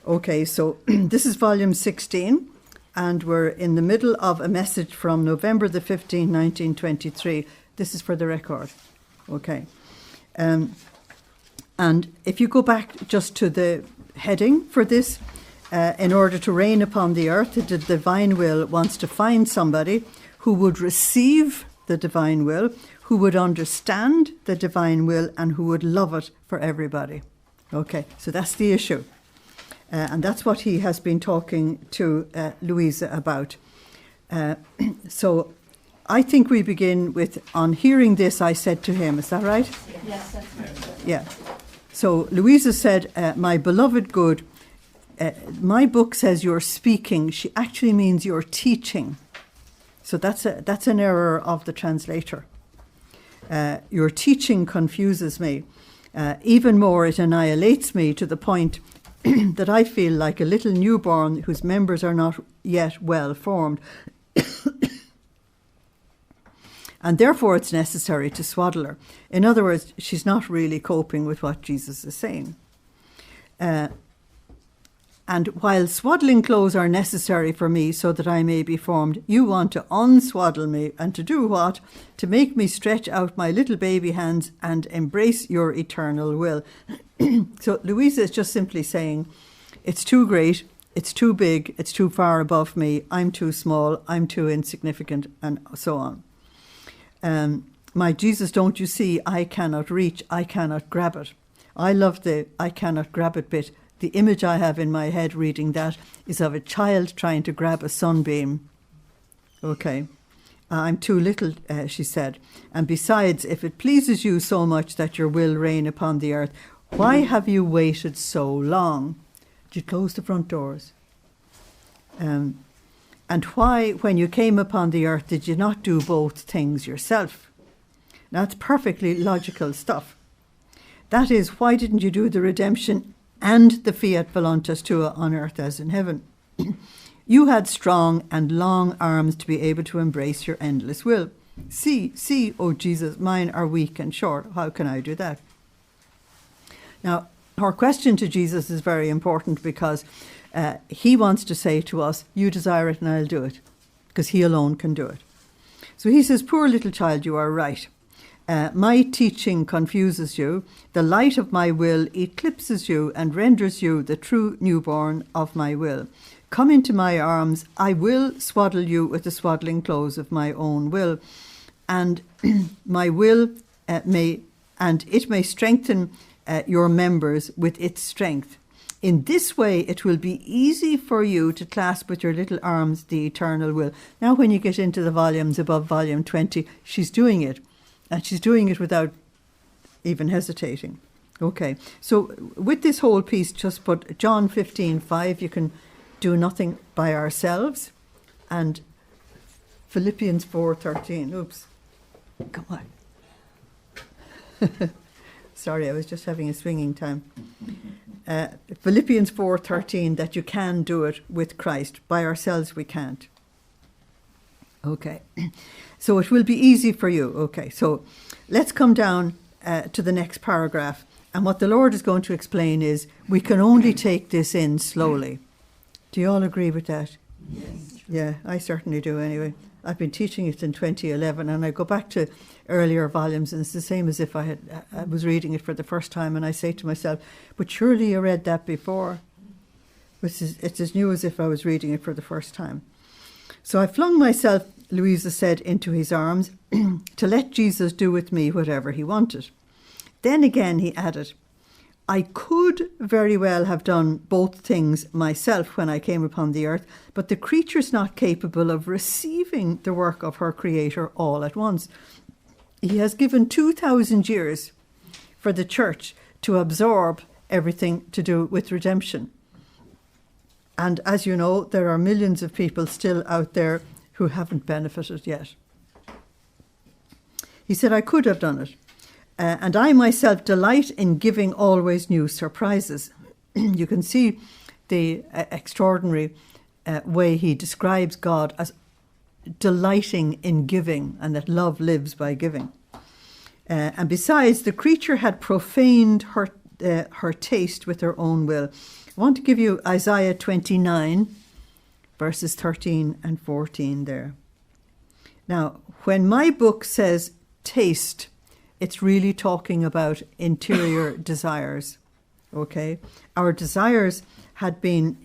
Okay, so this is volume 16, and we're in the middle of a message from November the 15th, 1923. This is for the record. Okay. And if you go back just to the heading for this, in order to reign upon the earth, the divine will wants to find somebody who would receive the divine will, who would understand the divine will, and who would love it for everybody. Okay, so that's the issue. And that's what he has been talking to Luisa about. So I think we begin with, on hearing this, I said to him, is that right? Yes, that's right. Yeah. So Luisa said, my beloved good, my book says you're speaking. She actually means you're teaching. So that's an error of the translator. Your teaching confuses me. Even more, it annihilates me to the point that I feel like a little newborn whose members are not yet well formed. And therefore it's necessary to swaddle her. In other words, she's not really coping with what Jesus is saying. And while swaddling clothes are necessary for me so that I may be formed, you want to unswaddle me, and to do what? To make me stretch out my little baby hands and embrace your eternal will. So Luisa is just simply saying, it's too great, it's too big, it's too far above me, I'm too small, I'm too insignificant, and so on. My Jesus, don't you see, I cannot reach, I cannot grab it. I love the I cannot grab it bit. The image I have in my head reading that is of a child trying to grab a sunbeam. Okay. I'm too little, she said. And besides, if it pleases you so much that your will reign upon the earth, why have you waited so long? Did you close the front doors? And why, when you came upon the earth, did you not do both things yourself? Now, it's perfectly logical stuff. That is, why didn't you do the redemption and the fiat voluntas tua on earth as in heaven? You had strong and long arms to be able to embrace your endless will. See, O Jesus, mine are weak and short. How can I do that? Now, her question to Jesus is very important because he wants to say to us, you desire it and I'll do it, because he alone can do it. So he says, poor little child, you are right. My teaching confuses you. The light of my will eclipses you and renders you the true newborn of my will. Come into my arms. I will swaddle you with the swaddling clothes of my own will, and my will it may strengthen your members with its strength. In this way, it will be easy for you to clasp with your little arms the eternal will. Now, when you get into the volumes above volume 20, she's doing it. And she's doing it without even hesitating. Okay, so with this whole piece, just put John 15:5, you can do nothing by ourselves, and Philippians 4:13. Oops, come on. Sorry, I was just having a swinging time. Philippians 4:13, that you can do it with Christ. By ourselves we can't. Okay, so it will be easy for you. Okay, so let's come down to the next paragraph. And what the Lord is going to explain is we can only take this in slowly. Do you all agree with that? Yes. Yeah, I certainly do anyway. I've been teaching it in 2011, and I go back to earlier volumes, and it's the same as if I was reading it for the first time, and I say to myself, but surely you read that before. It's as new as if I was reading it for the first time. So I flung myself, Luisa said, into his arms to let Jesus do with me whatever he wanted. Then again he added, I could very well have done both things myself when I came upon the earth, but the creature's not capable of receiving the work of her creator all at once. He has given 2,000 years for the church to absorb everything to do with redemption. And as you know, there are millions of people still out there who haven't benefited yet. He said, I could have done it. And I myself delight in giving always new surprises. You can see the extraordinary way he describes God as delighting in giving, and that love lives by giving. And besides, the creature had profaned her taste with her own will. I want to give you Isaiah 29, verses 13 and 14 there. Now, when my book says taste, it's really talking about interior desires, okay? Our desires had been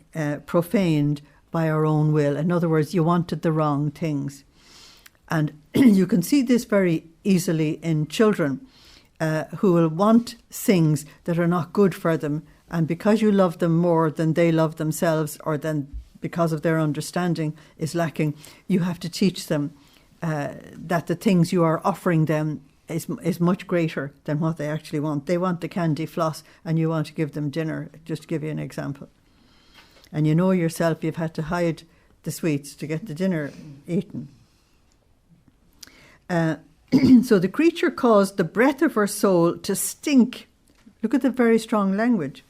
profaned by our own will. In other words, you wanted the wrong things. And you can see this very easily in children who will want things that are not good for them. And because you love them more than they love themselves, or than because of their understanding is lacking, you have to teach them that the things you are offering them is much greater than what they actually want. They want the candy floss and you want to give them dinner, just to give you an example. And you know yourself you've had to hide the sweets to get the dinner eaten. So the creature caused the breath of her soul to stink. Look at the very strong language.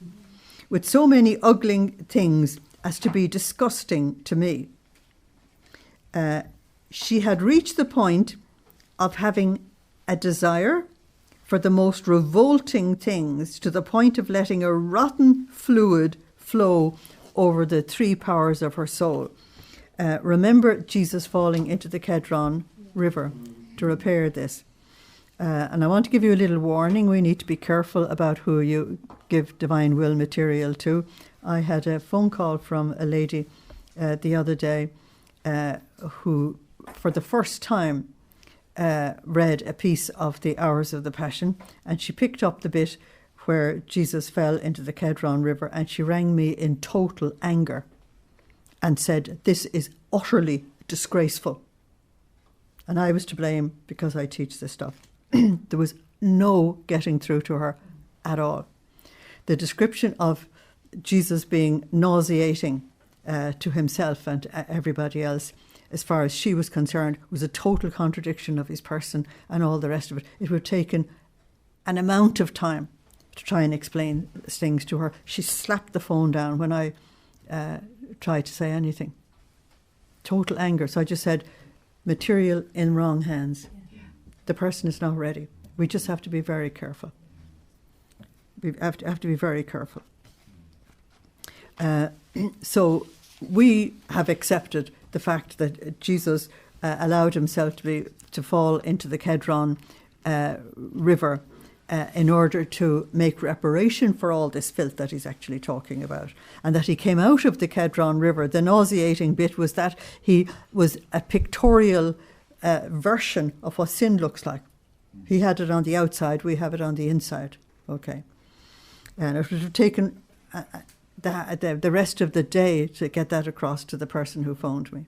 With so many ugly things as to be disgusting to me. She had reached the point of having a desire for the most revolting things, to the point of letting a rotten fluid flow over the three powers of her soul. Remember Jesus falling into the Kedron River to repair this. And I want to give you a little warning. We need to be careful about who you give divine will material to. I had a phone call from a lady the other day who, for the first time, read a piece of the Hours of the Passion, and she picked up the bit where Jesus fell into the Kedron River, and she rang me in total anger and said, "This is utterly disgraceful." And I was to blame because I teach this stuff. There was no getting through to her at all. The description of Jesus being nauseating to himself and everybody else, as far as she was concerned, was a total contradiction of his person and all the rest of it. It would have taken an amount of time to try and explain things to her. She slapped the phone down when I tried to say anything. Total anger. So I just said, material in wrong hands. The person is not ready. We just have to be very careful. We have to be very careful. So we have accepted the fact that Jesus allowed himself to fall into the Kedron River in order to make reparation for all this filth that he's actually talking about, and that he came out of the Kedron River. The nauseating bit was that he was a pictorial version of what sin looks like. He had it on the outside, we have it on the inside. Okay. And it would have taken the rest of the day to get that across to the person who phoned me.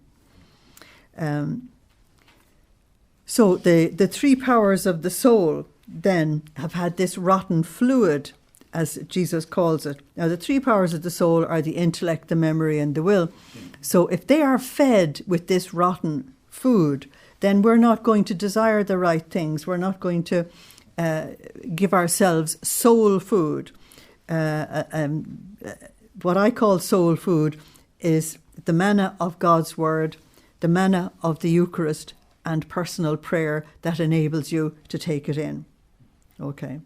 So the three powers of the soul then have had this rotten fluid, as Jesus calls it. Now, the three powers of the soul are the intellect, the memory, and the will. So if they are fed with this rotten food, then we're not going to desire the right things. We're not going to give ourselves soul food. What I call soul food is the manna of God's word, the manna of the Eucharist, and personal prayer that enables you to take it in. Okay.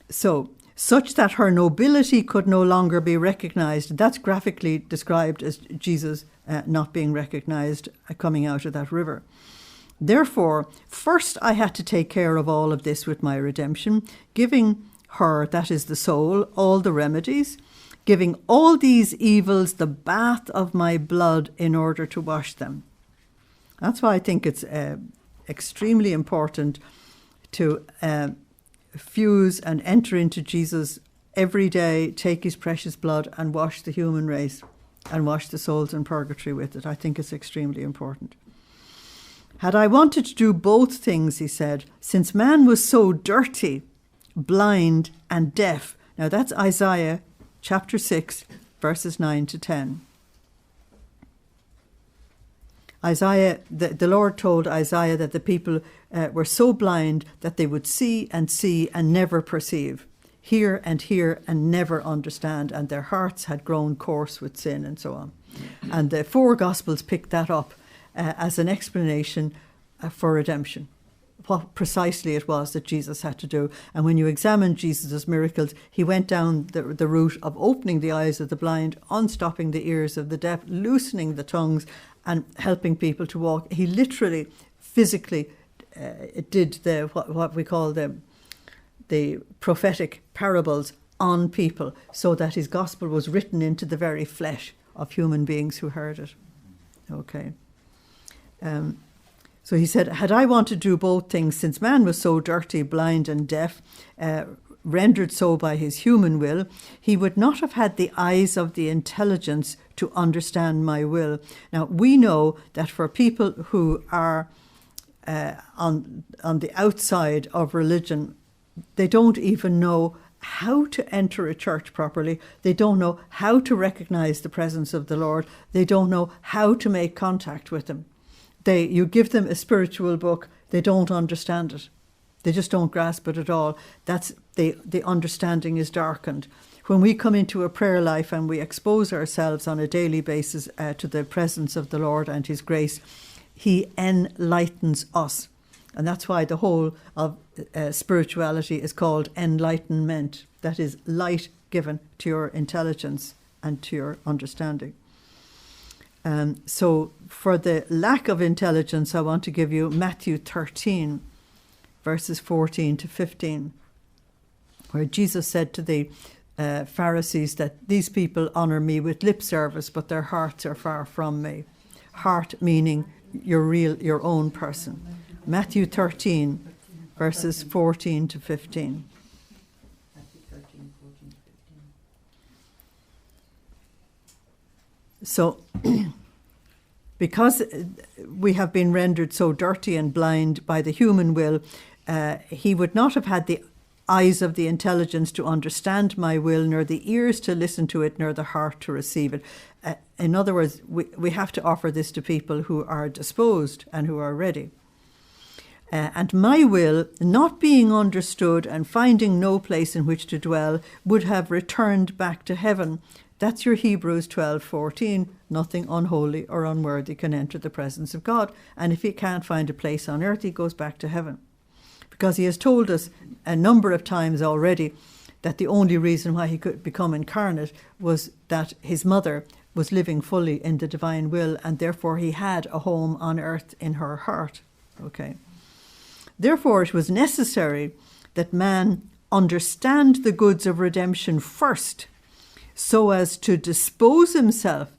So, such that her nobility could no longer be recognized. That's graphically described as Jesus not being recognized coming out of that river. Therefore, first I had to take care of all of this with my redemption, giving her, that is the soul, all the remedies, giving all these evils the bath of my blood in order to wash them. That's why I think it's extremely important to fuse and enter into Jesus every day, take his precious blood and wash the human race and wash the souls in purgatory with it. I think it's extremely important. Had I wanted to do both things, he said, since man was so dirty, blind and deaf. Now that's Isaiah chapter 6, verses 9 to 10. Isaiah, the Lord told Isaiah that the people were so blind that they would see and never perceive, hear and never understand, and their hearts had grown coarse with sin and so on. And the four Gospels picked that up as an explanation for redemption. what precisely it was that Jesus had to do. And when you examine Jesus' miracles, he went down the route of opening the eyes of the blind, unstopping the ears of the deaf, loosening the tongues, and helping people to walk. He literally, physically did what we call the prophetic parables on people, so that his gospel was written into the very flesh of human beings who heard it. Okay. So he said, had I wanted to do both things, since man was so dirty, blind and deaf, rendered so by his human will, he would not have had the eyes of the intelligence to understand my will. Now, we know that for people who are on the outside of religion, they don't even know how to enter a church properly. They don't know how to recognize the presence of the Lord. They don't know how to make contact with him. You give them a spiritual book, they don't understand it. They just don't grasp it at all. That's the understanding is darkened. When we come into a prayer life and we expose ourselves on a daily basis to the presence of the Lord and his grace, he enlightens us. And that's why the whole of spirituality is called enlightenment. That is light given to your intelligence and to your understanding. So for the lack of intelligence, I want to give you Matthew 13, verses 14 to 15, where Jesus said to the Pharisees that these people honour me with lip service, but their hearts are far from me. Heart meaning your own person. Matthew 13, verses 14 to 15. So, because we have been rendered so dirty and blind by the human will, he would not have had the eyes of the intelligence to understand my will, nor the ears to listen to it, nor the heart to receive it. In other words, we have to offer this to people who are disposed and who are ready. And my will, not being understood and finding no place in which to dwell, would have returned back to heaven. That's your Hebrews 12:14. Nothing unholy or unworthy can enter the presence of God. And if he can't find a place on earth, he goes back to heaven. Because he has told us a number of times already that the only reason why he could become incarnate was that his mother was living fully in the divine will, and therefore he had a home on earth in her heart. Okay. Therefore it was necessary that man understand the goods of redemption first, so as to dispose himself.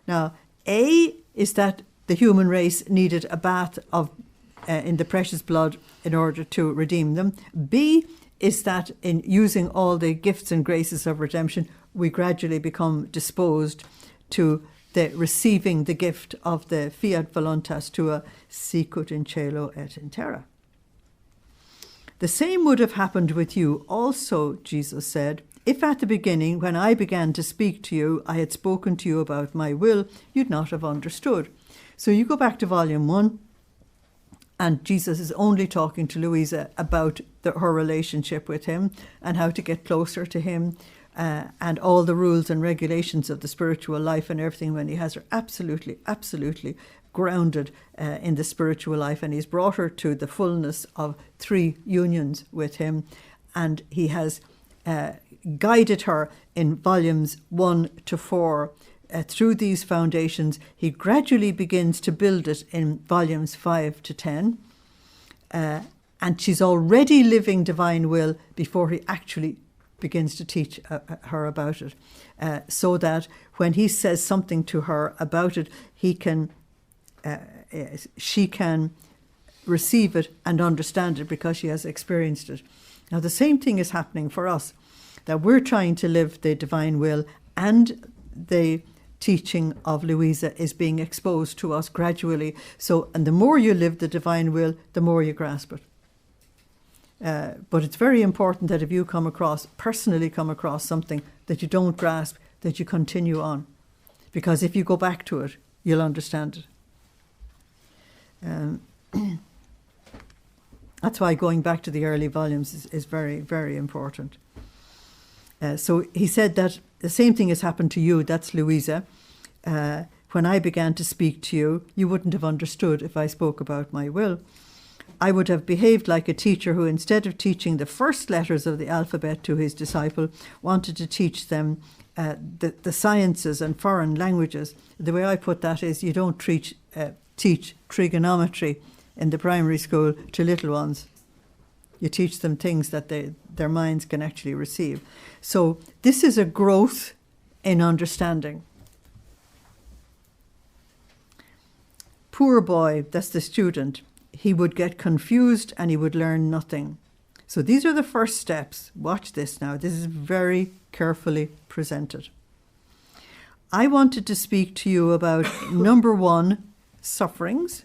Now, A is that the human race needed a bath of in the precious blood in order to redeem them. B is that in using all the gifts and graces of redemption, we gradually become disposed to the receiving the gift of the fiat voluntas tua sicut in cielo et in terra. The same would have happened with you also, Jesus said, if at the beginning, when I began to speak to you, I had spoken to you about my will, you'd not have understood. So you go back to volume 1, and Jesus is only talking to Luisa about her relationship with him and how to get closer to him, and all the rules and regulations of the spiritual life and everything, when he has her absolutely grounded in the spiritual life, and he's brought her to the fullness of 3 unions with him, and he has guided her in volumes 1 to 4 through these foundations. He gradually begins to build it in volumes 5 to 10, and she's already living divine will before he actually begins to teach her about it, so that when he says something to her about it, she can receive it and understand it because she has experienced it. Now, the same thing is happening for us, that we're trying to live the divine will, and the teaching of Luisa is being exposed to us gradually. So, and the more you live the divine will, the more you grasp it. But it's very important that if you personally come across something that you don't grasp, that you continue on. Because if you go back to it, you'll understand it. That's why going back to the early volumes is very, very important. So he said that the same thing has happened to you. That's Luisa. When I began to speak to you, you wouldn't have understood if I spoke about my will. I would have behaved like a teacher who, instead of teaching the first letters of the alphabet to his disciple, wanted to teach them the sciences and foreign languages. The way I put that is, you don't teach trigonometry in the primary school to little ones. You teach them things that their minds can actually receive. So this is a growth in understanding. Poor boy, that's the student. He would get confused and he would learn nothing. So these are the first steps. Watch this now. This is very carefully presented. I wanted to speak to you about number 1, sufferings.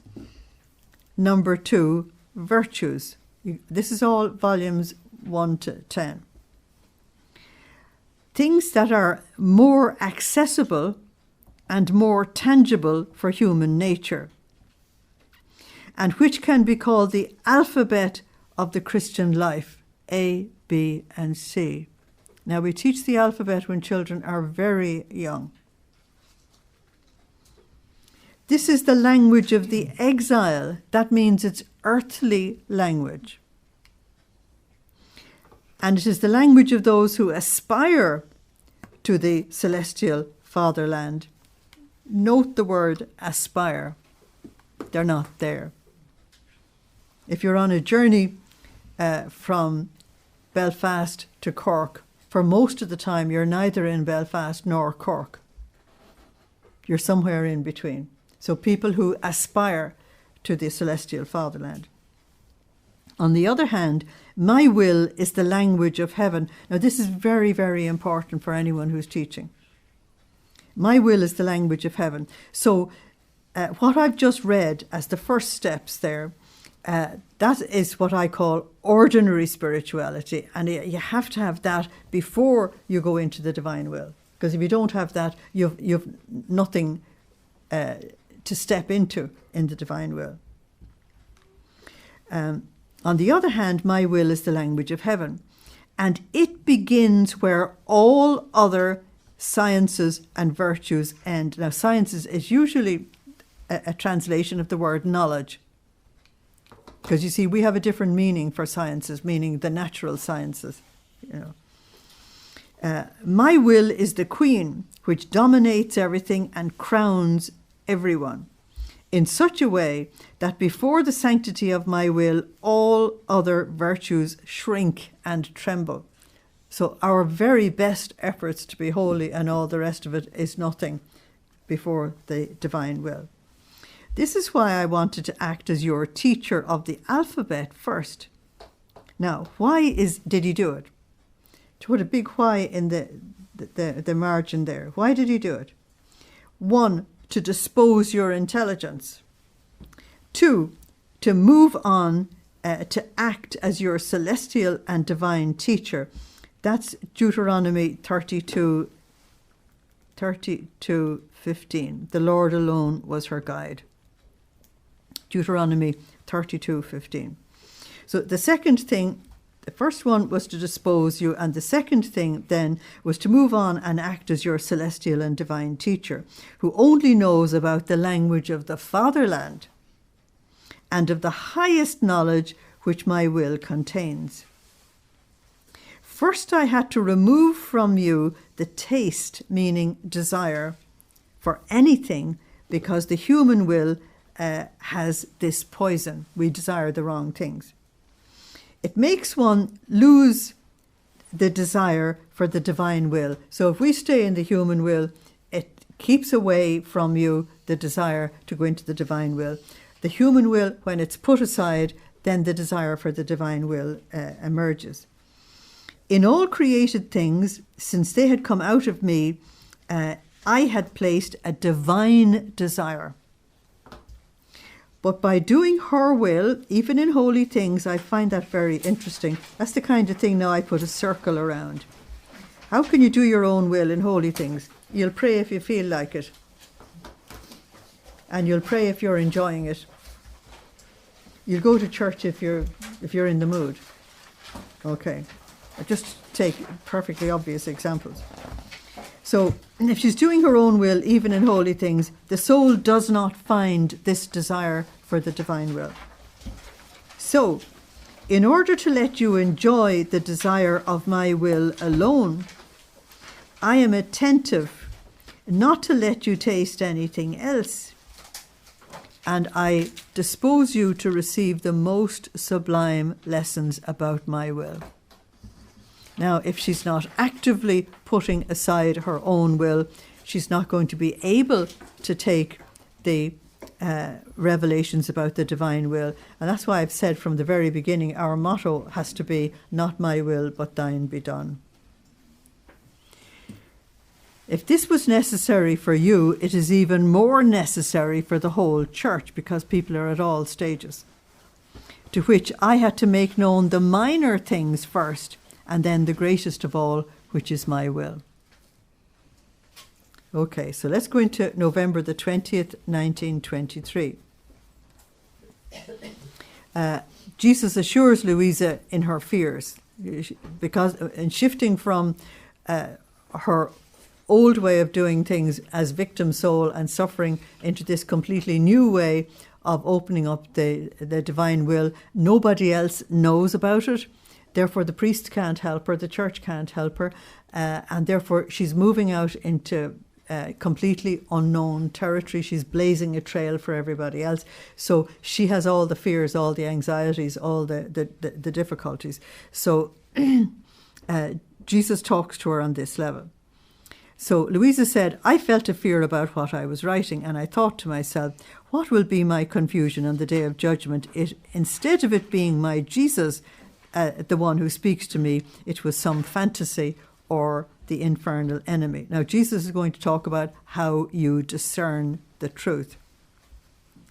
Number 2, virtues. This is all volumes 1 to 10. Things that are more accessible and more tangible for human nature, and which can be called the alphabet of the Christian life, A, B, and C. Now, we teach the alphabet when children are very young. This is the language of the exile. That means it's earthly language. And it is the language of those who aspire to the celestial fatherland. Note the word aspire. They're not there. If you're on a journey from Belfast to Cork, for most of the time you're neither in Belfast nor Cork. You're somewhere in between. So people who aspire to the celestial fatherland. On the other hand, my will is the language of heaven. Now this is very, very important for anyone who's teaching. My will is the language of heaven. So what I've just read as the first steps there, that is what I call ordinary spirituality. And you have to have that before you go into the divine will. Because if you don't have that, you've nothing to step into in the divine will. On the other hand, my will is the language of heaven. And it begins where all other sciences and virtues end. Now, sciences is usually a translation of the word knowledge. Because you see, we have a different meaning for sciences, meaning the natural sciences. My will is the queen, which dominates everything and crowns everyone, in such a way that before the sanctity of my will, all other virtues shrink and tremble. So our very best efforts to be holy and all the rest of it is nothing before the divine will. This is why I wanted to act as your teacher of the alphabet first. Now, why did he do it? To put a big why in the margin there. Why did he do it? 1, to dispose your intelligence. 2, to move on to act as your celestial and divine teacher. That's Deuteronomy 32:15. The Lord alone was her guide. Deuteronomy 32:15. So the second thing, the first one was to dispose you, and the second thing then was to move on and act as your celestial and divine teacher, who only knows about the language of the fatherland and of the highest knowledge which my will contains. First, I had to remove from you the taste, meaning desire, for anything, because the human will has this poison. We desire the wrong things. It makes one lose the desire for the divine will. So if we stay in the human will, it keeps away from you the desire to go into the divine will. The human will, when it's put aside, then the desire for the divine will emerges. In all created things, since they had come out of me, I had placed a divine desire. But by doing her will, even in holy things, I find that very interesting. That's the kind of thing now I put a circle around. How can you do your own will in holy things? You'll pray if you feel like it. And you'll pray if you're enjoying it. You'll go to church if you're in the mood. Okay. I just take perfectly obvious examples. So if she's doing her own will, even in holy things, the soul does not find this desire for the divine will. So, in order to let you enjoy the desire of my will alone, I am attentive not to let you taste anything else, and I dispose you to receive the most sublime lessons about my will. Now, if she's not actively putting aside her own will, she's not going to be able to take the revelations about the divine will. And that's why I've said from the very beginning, our motto has to be, not my will, but thine be done. If this was necessary for you, it is even more necessary for the whole church, because people are at all stages, to which I had to make known the minor things first, and then the greatest of all, which is my will. Okay, so let's go into November the 20th, 1923. Jesus assures Luisa in her fears, because in shifting from her old way of doing things as victim soul and suffering into this completely new way of opening up the divine will, nobody else knows about it. Therefore, the priest can't help her, the church can't help her, and therefore she's moving out into completely unknown territory. She's blazing a trail for everybody else. So she has all the fears, all the anxieties, all the difficulties. So Jesus talks to her on this level. So Luisa said, I felt a fear about what I was writing, and I thought to myself, what will be my confusion on the day of judgment? Instead of it being my Jesus, the one who speaks to me, it was some fantasy or the infernal enemy. Now, Jesus is going to talk about how you discern the truth.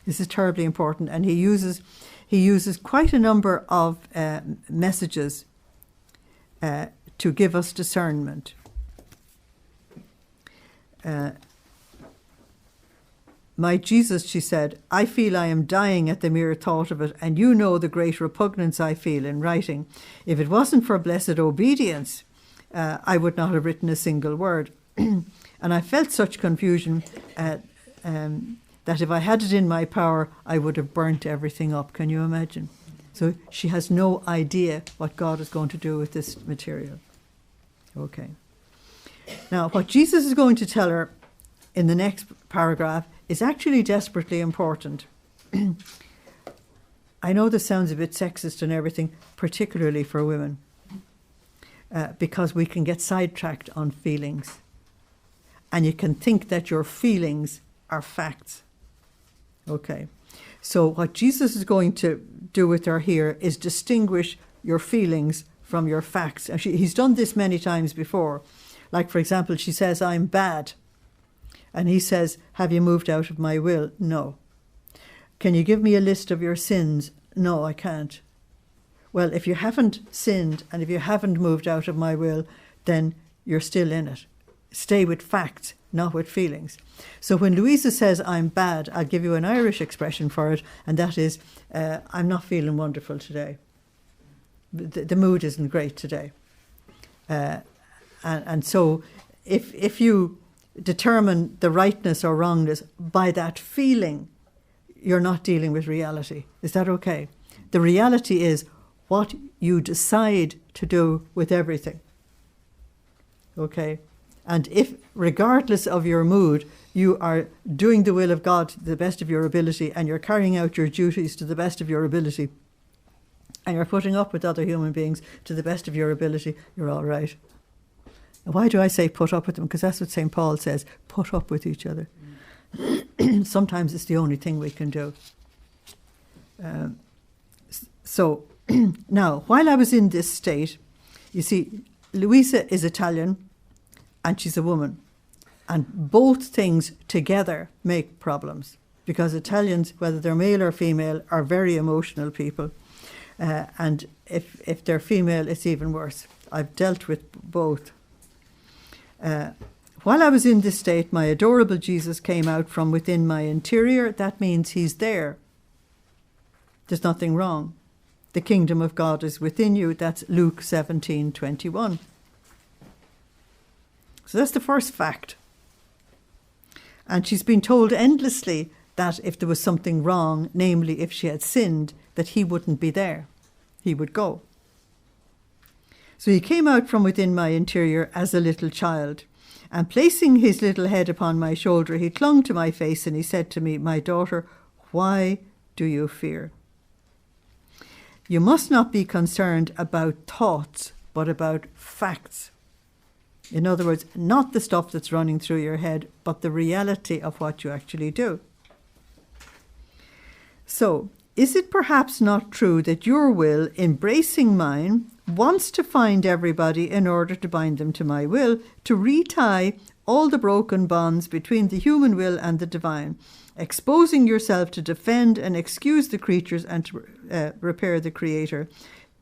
This is terribly important, and he uses quite a number of messages to give us discernment. My Jesus, she said, I feel I am dying at the mere thought of it, and you know the great repugnance I feel in writing. If it wasn't for blessed obedience, I would not have written a single word. And I felt such confusion that if I had it in my power, I would have burnt everything up. Can you imagine? So she has no idea what God is going to do with this material. Okay. Now, what Jesus is going to tell her in the next paragraph is actually desperately important. I know this sounds a bit sexist and everything, particularly for women, because we can get sidetracked on feelings. And you can think that your feelings are facts. Okay. So what Jesus is going to do with her here is distinguish your feelings from your facts. He's done this many times before. Like, for example, she says, I'm bad. And he says, have you moved out of my will? No. Can you give me a list of your sins? No, I can't. Well, if you haven't sinned and if you haven't moved out of my will, then you're still in it. Stay with facts, not with feelings. So when Luisa says, I'm bad, I'll give you an Irish expression for it, and that is, I'm not feeling wonderful today. The mood isn't great today. And so if you determine the rightness or wrongness by that feeling, you're not dealing with reality. Is that okay? The reality is what you decide to do with everything. Okay? And if, regardless of your mood, you are doing the will of God to the best of your ability, and you're carrying out your duties to the best of your ability, and you're putting up with other human beings to the best of your ability, you're all right. Why do I say put up with them? Because that's what St. Paul says, put up with each other. Sometimes it's the only thing we can do. So now, while I was in this state, you see, Luisa is Italian and she's a woman. And both things together make problems, because Italians, whether they're male or female, are very emotional people. And if they're female, it's even worse. I've dealt with both. While I was in this state, my adorable Jesus came out from within my interior. That means he's there. There's nothing wrong. The kingdom of God is within you. That's Luke 17:21. So that's the first fact. And she's been told endlessly that if there was something wrong, namely if she had sinned, that he wouldn't be there. He would go. So he came out from within my interior as a little child, and placing his little head upon my shoulder, he clung to my face and he said to me, "My daughter, why do you fear? You must not be concerned about thoughts, but about facts." In other words, not the stuff that's running through your head, but the reality of what you actually do. So, is it perhaps not true that your will, embracing mine, wants to find everybody in order to bind them to my will, to retie all the broken bonds between the human will and the divine, exposing yourself to defend and excuse the creatures and to repair the Creator?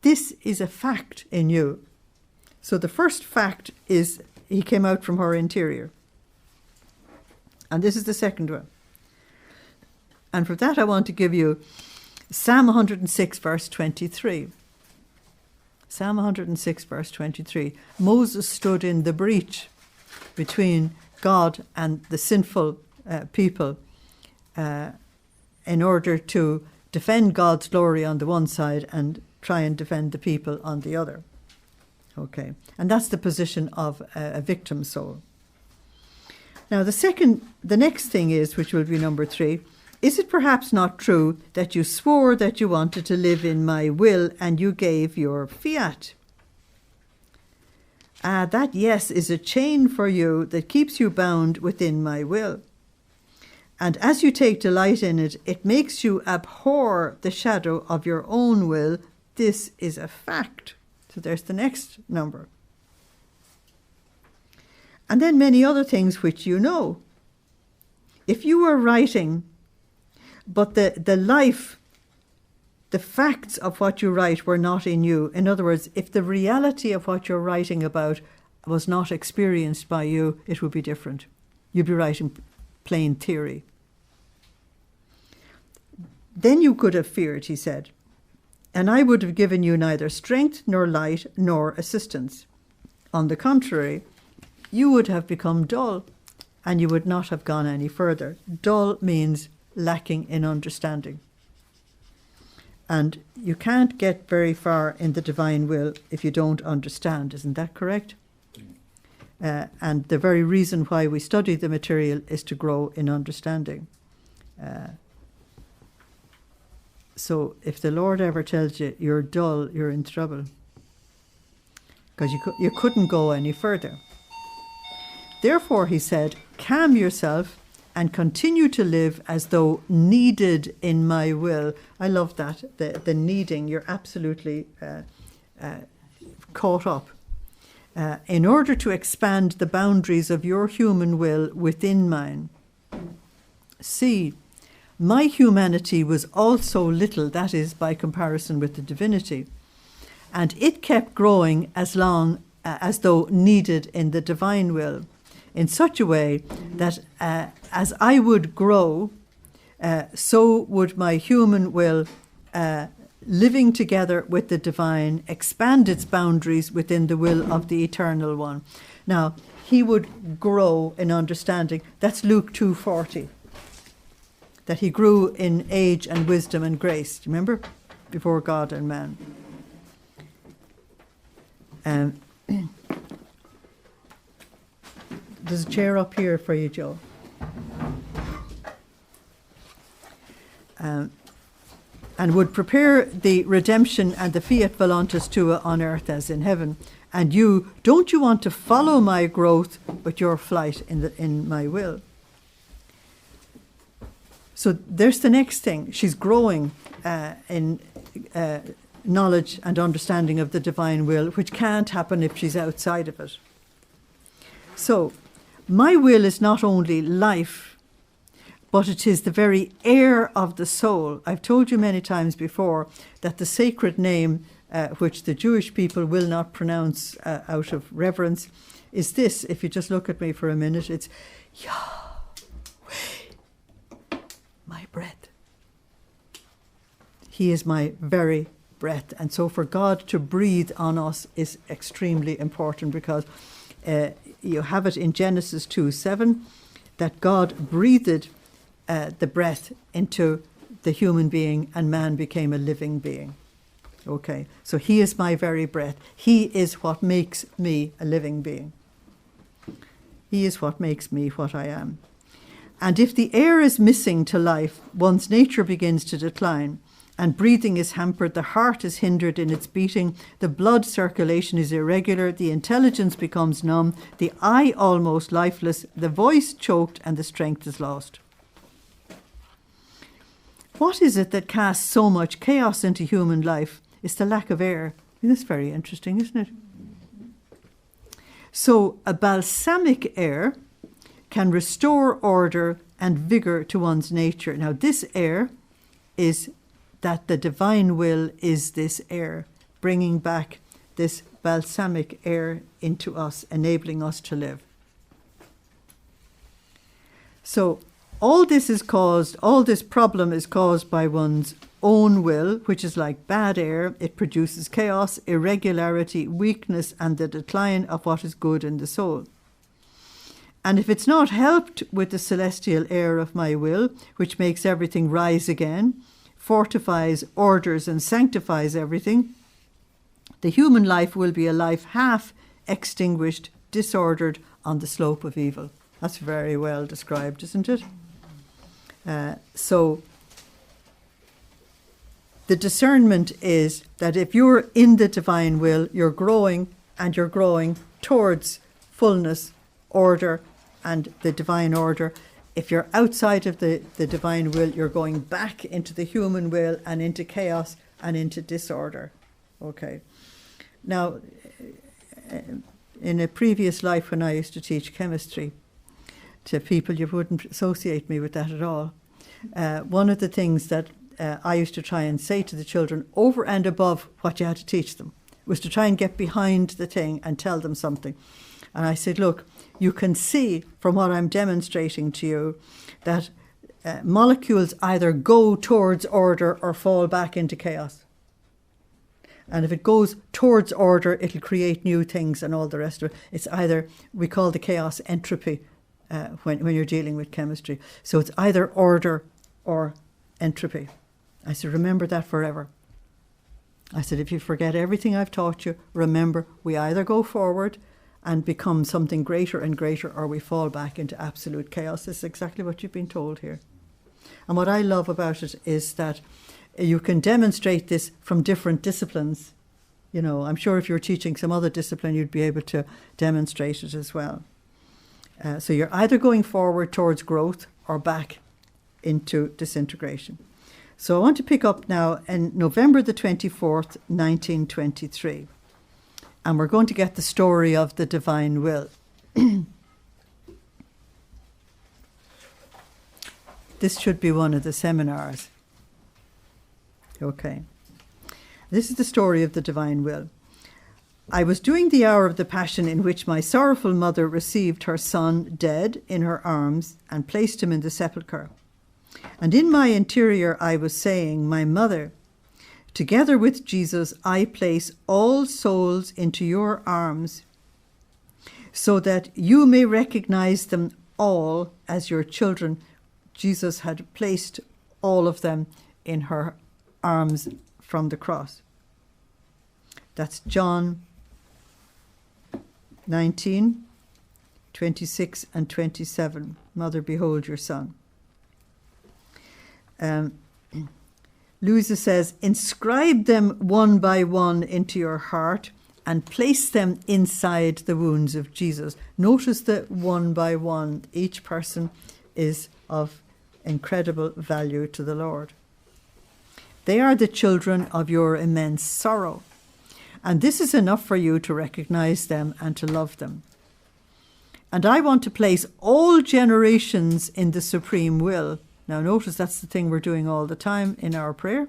This is a fact in you. So the first fact is he came out from her interior. And this is the second one. And for that I want to give you Psalm 106 verse 23. Psalm 106 verse 23. Moses stood in the breach between God and the sinful people in order to defend God's glory on the one side and try and defend the people on the other. Okay, and that's the position of a victim soul. Now the next thing is, which will be number 3, is it perhaps not true that you swore that you wanted to live in my will and you gave your fiat? That yes is a chain for you that keeps you bound within my will. And as you take delight in it, it makes you abhor the shadow of your own will. This is a fact. So there's the next number. And then many other things which you know. If you were writing, but the life, the facts of what you write were not in you. In other words, if the reality of what you're writing about was not experienced by you, it would be different. You'd be writing plain theory. Then you could have feared, he said, and I would have given you neither strength nor light nor assistance. On the contrary, you would have become dull and you would not have gone any further. Dull means lacking in understanding. And you can't get very far in the divine will if you don't understand. Isn't that correct? And the very reason why we study the material is to grow in understanding. So if the Lord ever tells you you're dull, you're in trouble, because you couldn't go any further. Therefore, he said, calm yourself and continue to live as though needed in my will. I love that, the needing. You're absolutely caught up. In order to expand the boundaries of your human will within mine. See, my humanity was also little, that is, by comparison with the divinity, and it kept growing as long as though needed in the divine will, in such a way that as I would grow, so would my human will, living together with the divine, expand its boundaries within the will of the Eternal One. Now, he would grow in understanding. That's Luke 2:40. That he grew in age and wisdom and grace. Do you remember? Before God and man. There's a chair up here for you, Joe. And would prepare the redemption and the fiat voluntas tua on earth as in heaven. And you, don't you want to follow my growth, but your flight in my will? So there's the next thing. She's growing in knowledge and understanding of the divine will, which can't happen if she's outside of it. So my will is not only life, but it is the very air of the soul. I've told you many times before that the sacred name, which the Jewish people will not pronounce out of reverence, is this. If you just look at me for a minute, it's Yahweh, my breath. He is my very breath. And so for God to breathe on us is extremely important, because you have it in Genesis 2:7 that God breathed the breath into the human being, and man became a living being. Okay, so he is my very breath. He is what makes me a living being. He is what makes me what I am. And if the air is missing to life, one's nature begins to decline, and breathing is hampered, the heart is hindered in its beating, the blood circulation is irregular, the intelligence becomes numb, the eye almost lifeless, the voice choked, and the strength is lost. What is it that casts so much chaos into human life? It's the lack of air. That's very interesting, isn't it? So a balsamic air can restore order and vigour to one's nature. Now this air is that the divine will is this air, bringing back this balsamic air into us, enabling us to live. So all this problem is caused by one's own will, which is like bad air. It produces chaos, irregularity, weakness, and the decline of what is good in the soul. And if it's not helped with the celestial air of my will, which makes everything rise again, fortifies, orders, and sanctifies everything, the human life will be a life half extinguished, disordered, on the slope of evil. That's very well described, isn't it? So the discernment is that if you're in the divine will, you're growing, and you're growing towards fullness, order, and the divine order. If you're outside of the divine will, you're going back into the human will and into chaos and into disorder. Okay. Now, in a previous life when I used to teach chemistry to people, you wouldn't associate me with that at all. One of the things that I used to try and say to the children over and above what you had to teach them was to try and get behind the thing and tell them something. And I said, look, you can see from what I'm demonstrating to you that molecules either go towards order or fall back into chaos. And if it goes towards order, it'll create new things and all the rest of it. It's either, we call the chaos entropy when you're dealing with chemistry. So it's either order or entropy. I said, remember that forever. I said, if you forget everything I've taught you, remember, we either go forward and become something greater and greater, or we fall back into absolute chaos. This is exactly what you've been told here. And what I love about it is that you can demonstrate this from different disciplines. You know, I'm sure if you're teaching some other discipline, you'd be able to demonstrate it as well. So you're either going forward towards growth or back into disintegration. So I want to pick up now in November the 24th, 1923. And we're going to get the story of the divine will. This should be one of the seminars. Okay. This is the story of the divine will. I was doing the hour of the Passion in which my sorrowful mother received her son dead in her arms and placed him in the sepulchre. And in my interior I was saying, my mother, together with Jesus, I place all souls into your arms so that you may recognize them all as your children. Jesus had placed all of them in her arms from the cross. That's John 19, 26 and 27. Mother, behold your son. Luisa says, inscribe them one by one into your heart and place them inside the wounds of Jesus. Notice that one by one, each person is of incredible value to the Lord. They are the children of your immense sorrow. And this is enough for you to recognize them and to love them. And I want to place all generations in the supreme will. Now notice that's the thing we're doing all the time in our prayer,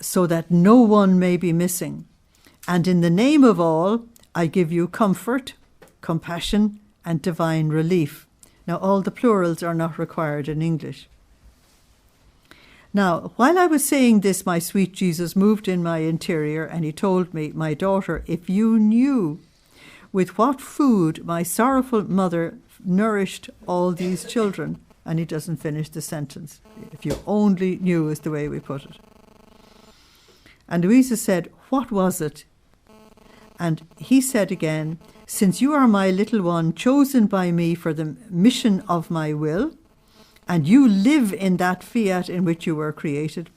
so that no one may be missing. And in the name of all, I give you comfort, compassion, and divine relief. Now all the plurals are not required in English. Now, while I was saying this, my sweet Jesus moved in my interior, and he told me, my daughter, if you knew with what food my sorrowful mother nourished all these children. And he doesn't finish the sentence. If you only knew is the way we put it. And Luisa said, what was it? And he said again, since you are my little one, chosen by me for the mission of my will, and you live in that fiat in which you were created,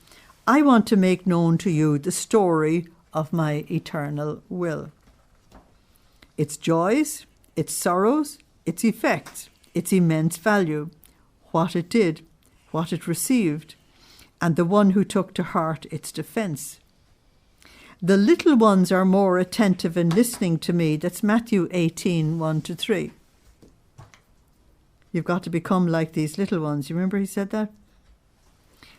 I want to make known to you the story of my eternal will. Its joys, its sorrows, its effects, its immense value, what it did, what it received, and the one who took to heart its defence. The little ones are more attentive in listening to me. That's Matthew 18, 1-3. You've got to become like these little ones. You remember he said that?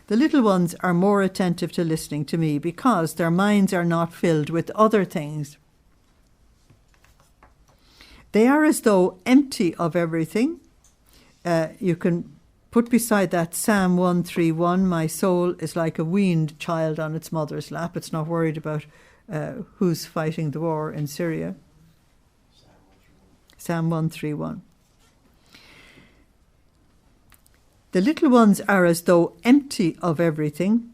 The little ones are more attentive to listening to me because their minds are not filled with other things. They are as though empty of everything. You can put beside that Psalm 131, my soul is like a weaned child on its mother's lap. It's not worried about who's fighting the war in Syria. Psalm 131. The little ones are as though empty of everything,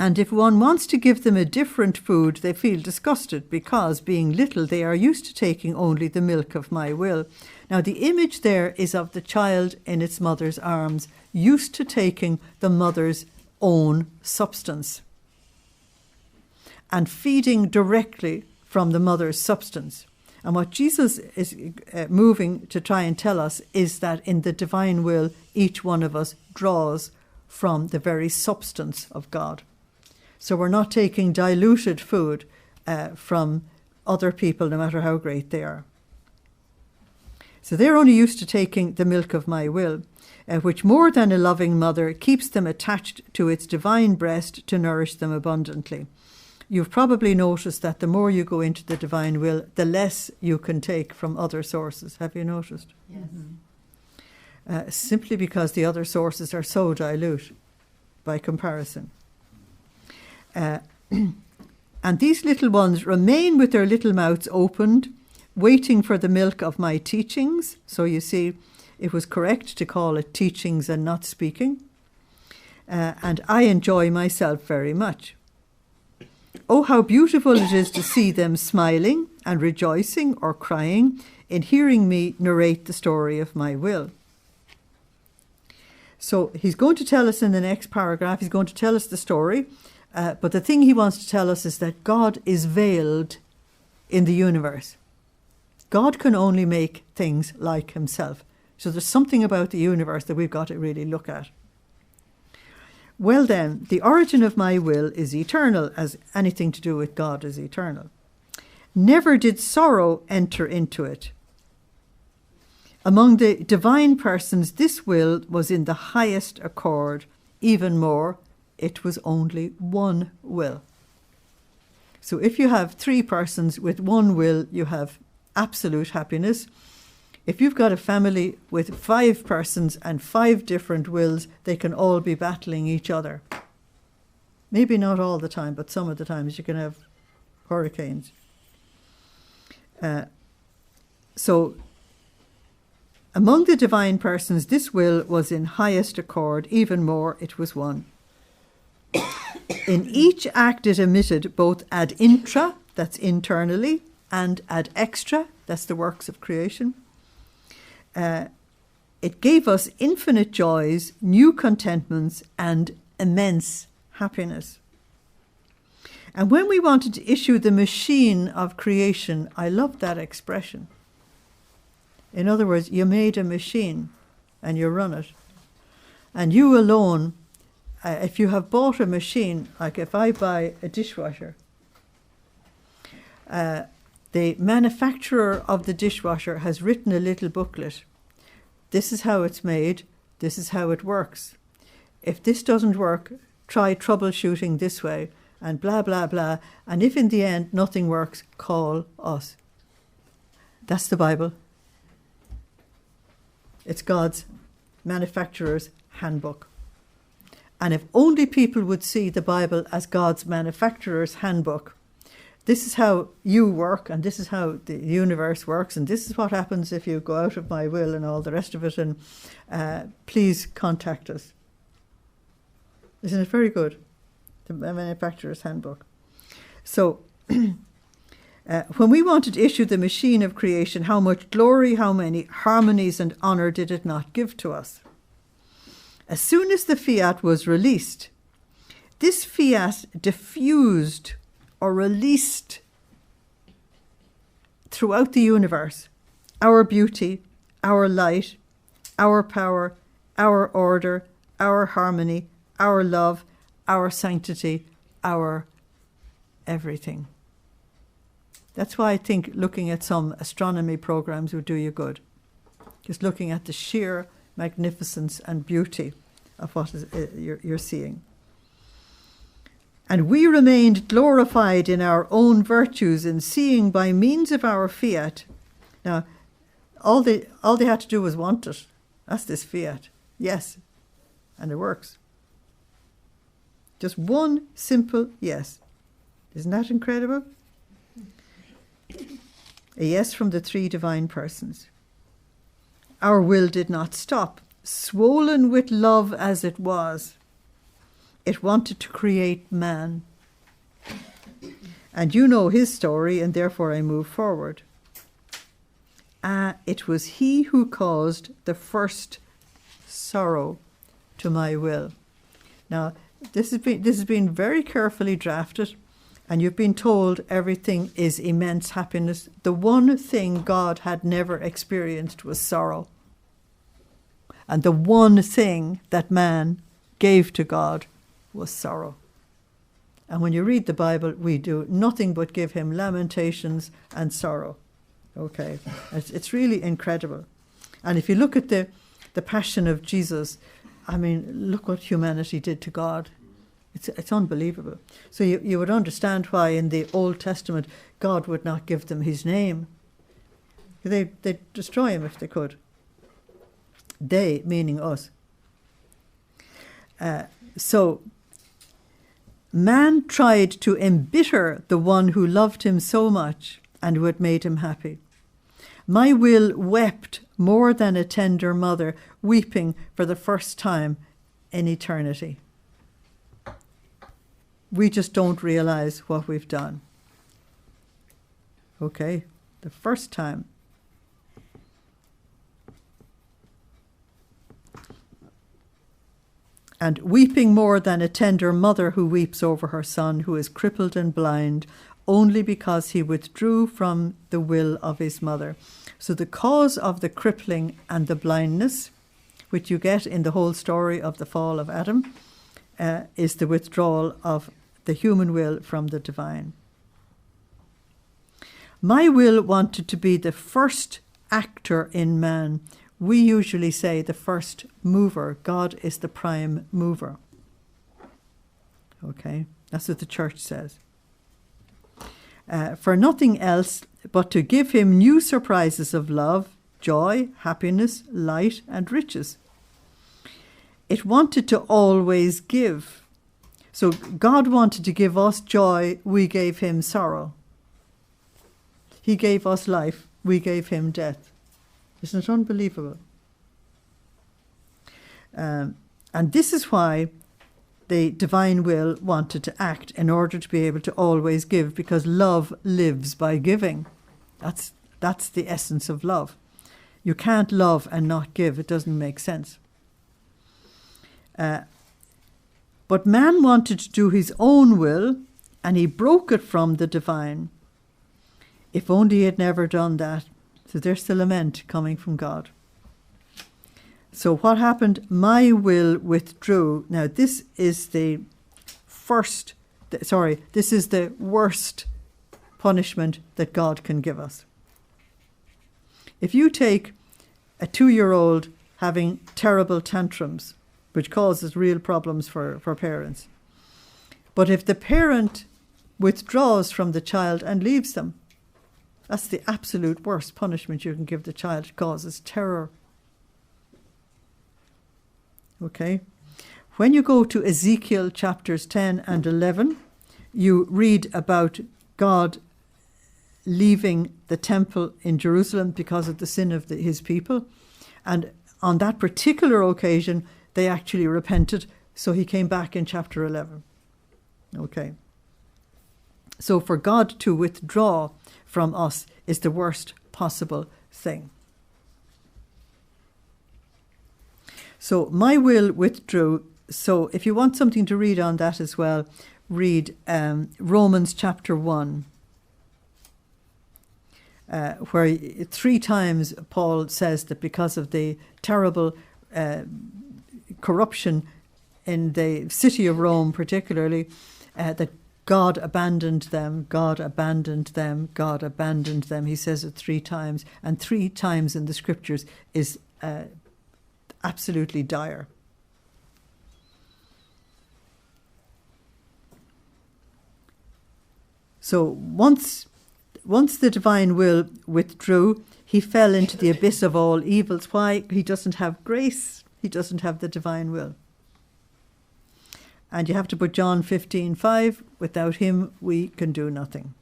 and if one wants to give them a different food, they feel disgusted because, being little, they are used to taking only the milk of my will. Now, the image there is of the child in its mother's arms, used to taking the mother's own substance and feeding directly from the mother's substance. And what Jesus is moving to try and tell us is that in the divine will, each one of us draws from the very substance of God. So we're not taking diluted food from other people, no matter how great they are. So they're only used to taking the milk of my will, which more than a loving mother keeps them attached to its divine breast to nourish them abundantly. You've probably noticed that the more you go into the divine will, the less you can take from other sources. Have you noticed? Yes. Simply because the other sources are so dilute by comparison. And these little ones remain with their little mouths opened, waiting for the milk of my teachings. So you see, it was correct to call it teachings and not speaking. And I enjoy myself very much. Oh, how beautiful it is to see them smiling and rejoicing or crying in hearing me narrate the story of my will. So he's going to tell us in the next paragraph, he's going to tell us the story, but the thing he wants to tell us is that God is veiled in the universe. God can only make things like himself. So there's something about the universe that we've got to really look at. Well then, the origin of my will is eternal, as anything to do with God is eternal. Never did sorrow enter into it. Among the divine persons, this will was in the highest accord. Even more, it was only one will. So if you have three persons with one will, you have absolute happiness. If you've got a family with 5 persons and 5 different wills, they can all be battling each other. Maybe not all the time, but some of the times you can have hurricanes. So among the divine persons, this will was in highest accord. Even more, it was one. In each act it emitted both ad intra, that's internally, and ad extra, that's the works of creation. It gave us infinite joys, new contentments, and immense happiness. And when we wanted to issue the machine of creation, I love that expression. In other words, you made a machine and you run it. And you alone, if you have bought a machine, like if I buy a dishwasher, the manufacturer of the dishwasher has written a little booklet. This is how it's made. This is how it works. If this doesn't work, try troubleshooting this way, and blah, blah, blah. And if in the end nothing works, call us. That's the Bible. It's God's manufacturer's handbook. And if only people would see the Bible as God's manufacturer's handbook, this is how you work, and this is how the universe works, and this is what happens if you go out of my will and all the rest of it, and please contact us. Isn't it very good? The Manufacturer's Handbook. So, when we wanted to issue the machine of creation, how much glory, how many harmonies and honour did it not give to us? As soon as the fiat was released, this fiat diffused or released throughout the universe our beauty, our light, our power, our order, our harmony, our love, our sanctity, our everything. That's why I think looking at some astronomy programs would do you good. Just looking at the sheer magnificence and beauty of what you're seeing. And we remained glorified in our own virtues in seeing by means of our fiat. Now, all they had to do was want it. That's this fiat. Yes. And it works. Just one simple yes. Isn't that incredible? A yes from the three divine persons. Our will did not stop. Swollen with love as it was, it wanted to create man. And you know his story, and therefore I move forward. It was he who caused the first sorrow to my will. Now, this has been very carefully drafted, and you've been told everything is immense happiness. The one thing God had never experienced was sorrow. And the one thing that man gave to God was sorrow. And when you read the Bible, we do nothing but give him lamentations and sorrow. Okay, it's really incredible. And if you look at the passion of Jesus, I mean, look what humanity did to God. It's unbelievable. So you would understand why in the Old Testament God would not give them his name. They'd destroy him if they could. They, meaning us. So man tried to embitter the one who loved him so much and who had made him happy. My will wept more than a tender mother weeping for the first time in eternity. We just don't realize what we've done. Okay, the first time. And weeping more than a tender mother who weeps over her son who is crippled and blind only because he withdrew from the will of his mother. So the cause of the crippling and the blindness, which you get in the whole story of the fall of Adam, is the withdrawal of the human will from the divine. My will wanted to be the first actor in man. We usually say the first mover. God is the prime mover. Okay, that's what the church says. For nothing else but to give him new surprises of love, joy, happiness, light, and riches. It wanted to always give. So God wanted to give us joy, we gave him sorrow. He gave us life, we gave him death. Isn't it unbelievable? And this is why the divine will wanted to act in order to be able to always give, because love lives by giving. That's the essence of love. You can't love and not give. It doesn't make sense. But man wanted to do his own will, and he broke it from the divine. If only he had never done that. So there's the lament coming from God. So what happened? My will withdrew. Now this is the worst punishment that God can give us. If you take a 2-year-old having terrible tantrums, which causes real problems for parents, but if the parent withdraws from the child and leaves them, that's the absolute worst punishment you can give the child. It causes terror. Okay? When you go to Ezekiel chapters 10 and 11, you read about God leaving the temple in Jerusalem because of the sin of his people. And on that particular occasion, they actually repented. So he came back in chapter 11. Okay. So for God to withdraw from us is the worst possible thing. So my will withdrew. So if you want something to read on that as well, read Romans chapter 1, where 3 times Paul says that because of the terrible corruption in the city of Rome particularly, that God abandoned them, God abandoned them, God abandoned them. He says it 3 times, and 3 times in the scriptures is absolutely dire. So once the divine will withdrew, he fell into the abyss of all evils. Why? He doesn't have grace. He doesn't have the divine will. And you have to put John 15:5, without him we can do nothing.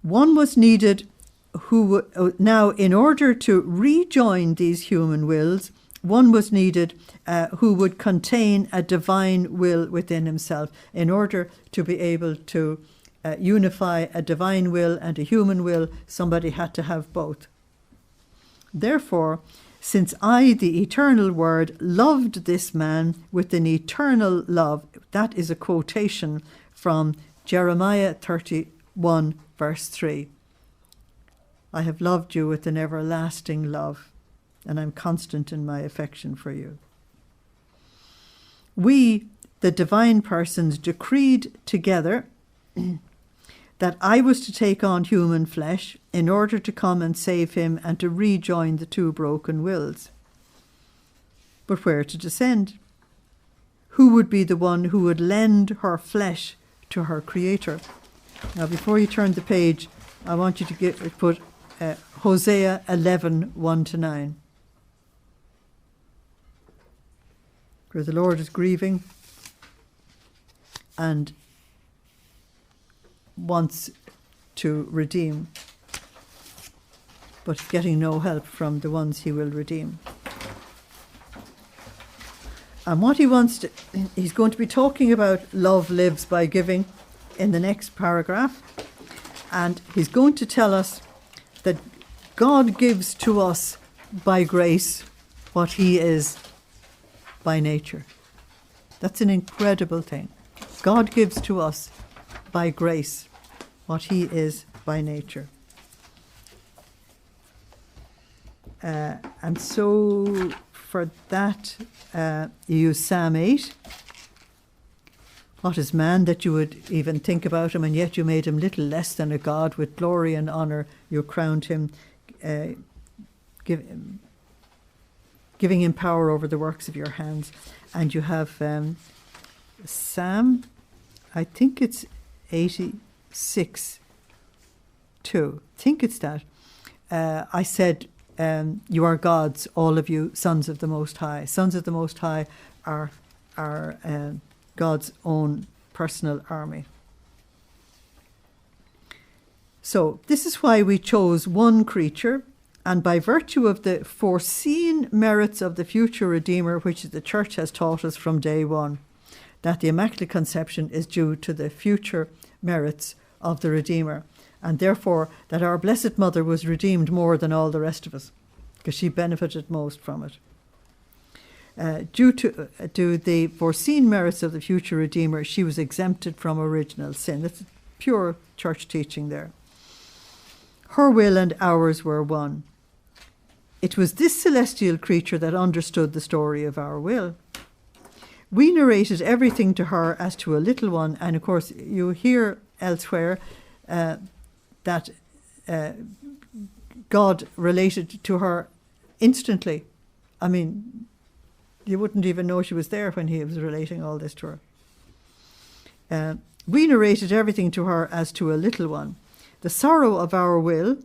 One was needed now in order to rejoin these human wills, one was needed who would contain a divine will within himself. In order to be able to unify a divine will and a human will, somebody had to have both. Therefore, since I, the eternal Word, loved this man with an eternal love, that is a quotation from Jeremiah 31, verse 3. I have loved you with an everlasting love, and I'm constant in my affection for you. We, the divine persons, decreed together that I was to take on human flesh in order to come and save him and to rejoin the 2 broken wills. But where to descend? Who would be the one who would lend her flesh to her Creator? Now, before you turn the page, I want you to put Hosea 11, 1-9. Where the Lord is grieving and wants to redeem, but getting no help from the ones he will redeem. And what he wants to, he's going to be talking about love lives by giving in the next paragraph, and he's going to tell us that God gives to us by grace what he is by nature. That's an incredible thing. God gives to us by grace what he is by nature. And so for that, you use Psalm 8. What is man that you would even think about him, and yet you made him little less than a god? With glory and honour you crowned him, giving him power over the works of your hands. And you have Psalm, I think it's 86, 2. I think it's that. I said, you are gods, all of you, sons of the Most High. Sons of the Most High are God's own personal army. So this is why we chose one creature, and by virtue of the foreseen merits of the future Redeemer, which the Church has taught us from day one, that the Immaculate Conception is due to the future merits of the Redeemer, and therefore that our Blessed Mother was redeemed more than all the rest of us, because she benefited most from it. Due to the foreseen merits of the future Redeemer, she was exempted from original sin. That's pure Church teaching there. Her will and ours were one. It was this celestial creature that understood the story of our will. We narrated everything to her as to a little one, and of course you hear elsewhere that God related to her instantly. I mean, you wouldn't even know she was there when he was relating all this to her. We narrated everything to her as to a little one. The sorrow of our will,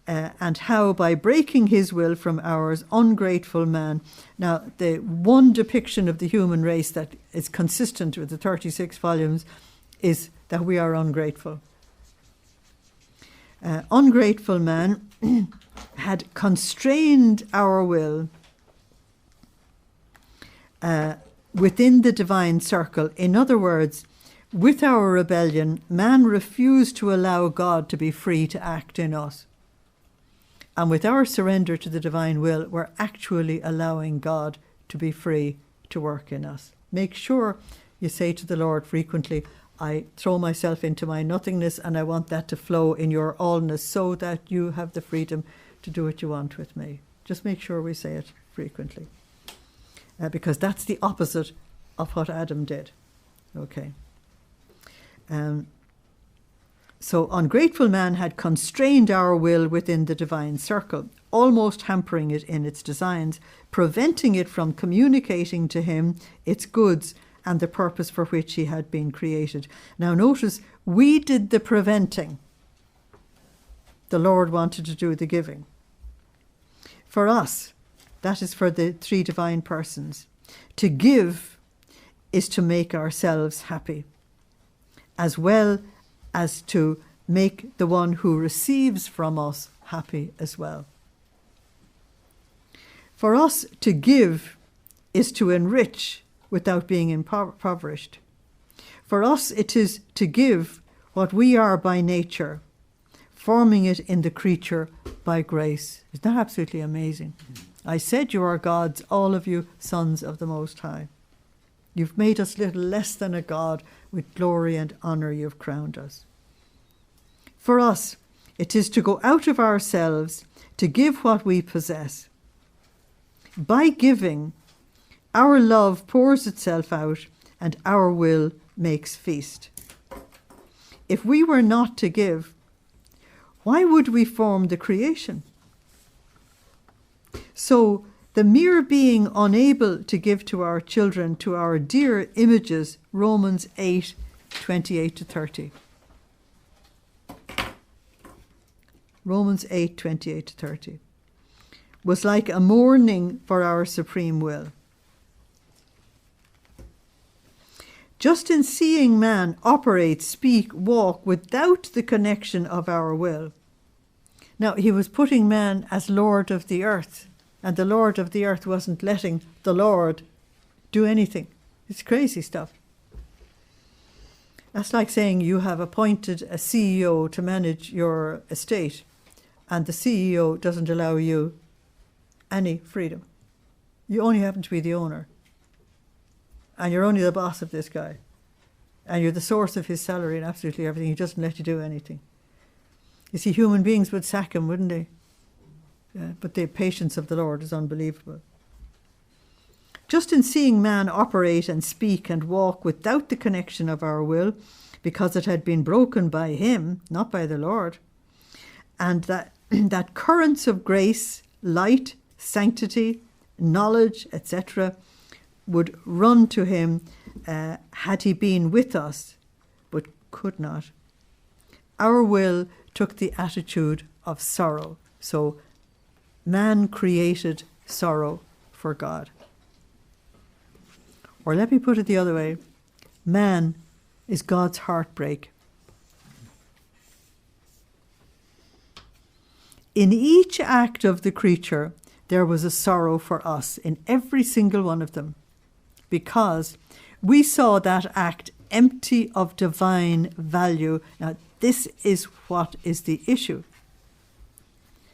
and how by breaking his will from ours, ungrateful man. Now, the one depiction of the human race that is consistent with the 36 volumes is that we are ungrateful. Ungrateful man had constrained our will within the divine circle. In other words, with our rebellion, man refused to allow God to be free to act in us. And with our surrender to the divine will, we're actually allowing God to be free to work in us. Make sure you say to the Lord frequently, I throw myself into my nothingness and I want that to flow in your allness so that you have the freedom to do what you want with me. Just make sure we say it frequently. Because that's the opposite of what Adam did. Okay. So ungrateful man had constrained our will within the divine circle, almost hampering it in its designs, preventing it from communicating to him its goods and the purpose for which he had been created. Now notice, we did the preventing. The Lord wanted to do the giving. For us, that is for the three divine persons, to give is to make ourselves happy, as well as to make the one who receives from us happy as well. For us to give is to enrich without being impoverished. For us it is to give what we are by nature, forming it in the creature by grace. Isn't that absolutely amazing? I said you are gods, all of you sons of the Most High. You've made us little less than a god. With glory and honour you've crowned us. For us, it is to go out of ourselves, to give what we possess. By giving, our love pours itself out and our will makes feast. If we were not to give, why would we form the creation? So, the mere being unable to give to our children, to our dear images, Romans 8, 28 to 30. Romans 8, 28 to 30. Was like a mourning for our supreme will. Just in seeing man operate, speak, walk without the connection of our will. Now, he was putting man as Lord of the earth, and the Lord of the earth wasn't letting the Lord do anything. It's crazy stuff. That's like saying you have appointed a CEO to manage your estate, and the CEO doesn't allow you any freedom. You only happen to be the owner. And you're only the boss of this guy. And you're the source of his salary and absolutely everything. He doesn't let you do anything. You see, human beings would sack him, wouldn't they? Yeah, but the patience of the Lord is unbelievable. Just in seeing man operate and speak and walk without the connection of our will, because it had been broken by him, not by the Lord, and that currents of grace, light, sanctity, knowledge, etc., would run to him had he been with us, but could not. Our will took the attitude of sorrow. So man created sorrow for God. Or let me put it the other way. Man is God's heartbreak. In each act of the creature, there was a sorrow for us, in every single one of them, because we saw that act empty of divine value. Now, this is what is the issue.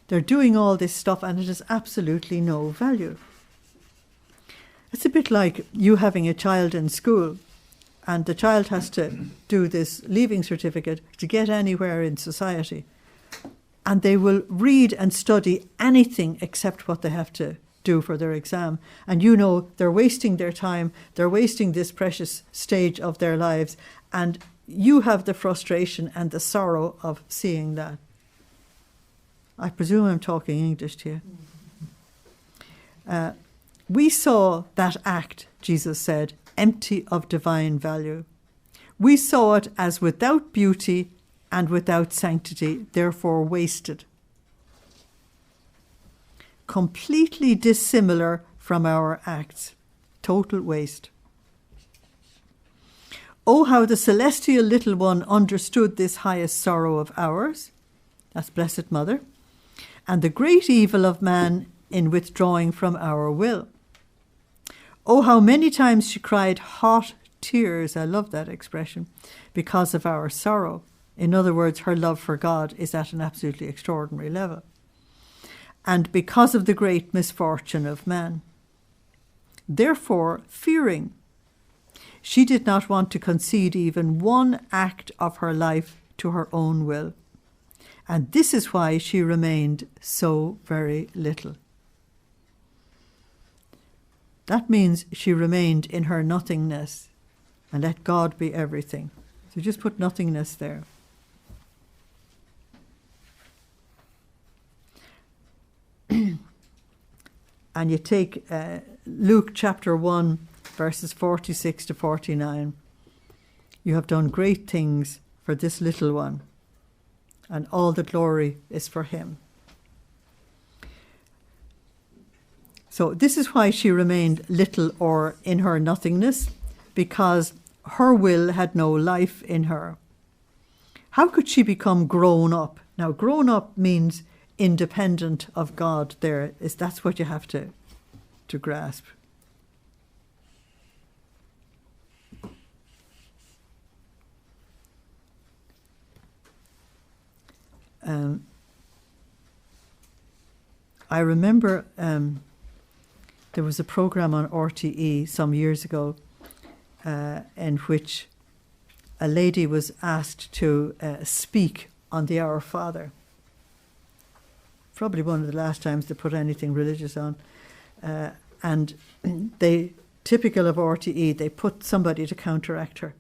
They're doing all this stuff and it has absolutely no value. It's a bit like you having a child in school and the child has to do this leaving certificate to get anywhere in society. And they will read and study anything except what they have to do for their exam. And you know they're wasting their time, they're wasting this precious stage of their lives, and you have the frustration and the sorrow of seeing that. I presume I'm talking English to you. We saw that act, Jesus said, empty of divine value. We saw it as without beauty and without sanctity, therefore wasted. Completely dissimilar from our acts. Total waste. Oh, how the celestial little one understood this highest sorrow of ours. That's Blessed Mother. And the great evil of man in withdrawing from our will. Oh, how many times she cried hot tears, I love that expression, because of our sorrow. In other words, her love for God is at an absolutely extraordinary level. And because of the great misfortune of man. Therefore, fearing, she did not want to concede even one act of her life to her own will. And this is why she remained so very little. That means she remained in her nothingness and let God be everything. So just put nothingness there. And you take Luke chapter 1, verses 46 to 49. You have done great things for this little one, and all the glory is for him. So this is why she remained little or in her nothingness, because her will had no life in her. How could she become grown up? Now, grown up means independent of God. That's what you have to grasp. I remember there was a program on RTE some years ago in which a lady was asked to speak on the Our Father. Probably one of the last times they put anything religious on. And they, typical of RTE, they put somebody to counteract her.